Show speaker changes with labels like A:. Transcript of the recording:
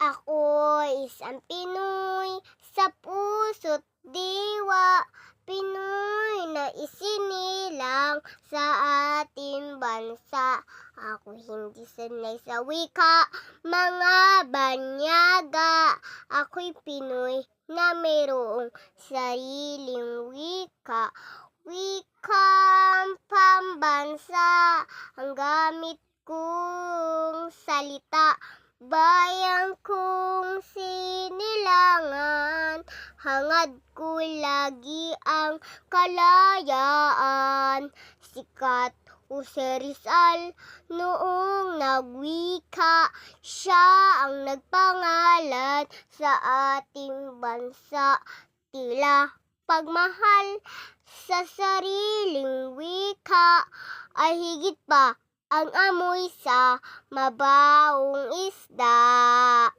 A: Ako isang Pinoy sa puso't diwa, Pinoy na isinilang sa ating bansa. Ako hindi sanay sa wika, mga banyaga. Ako'y Pinoy na mayroong sariling wika. Wikang pambansa ang gamit kong salita. Bayan kong sinilangan, hangad ko lagi ang kalayaan. Sikat Jose Rizal noong nagwika, siya ang nagpangalan sa ating bansa. Tila pagmahal sa sariling wika ay higit pa ang amoy sa mabawong isda.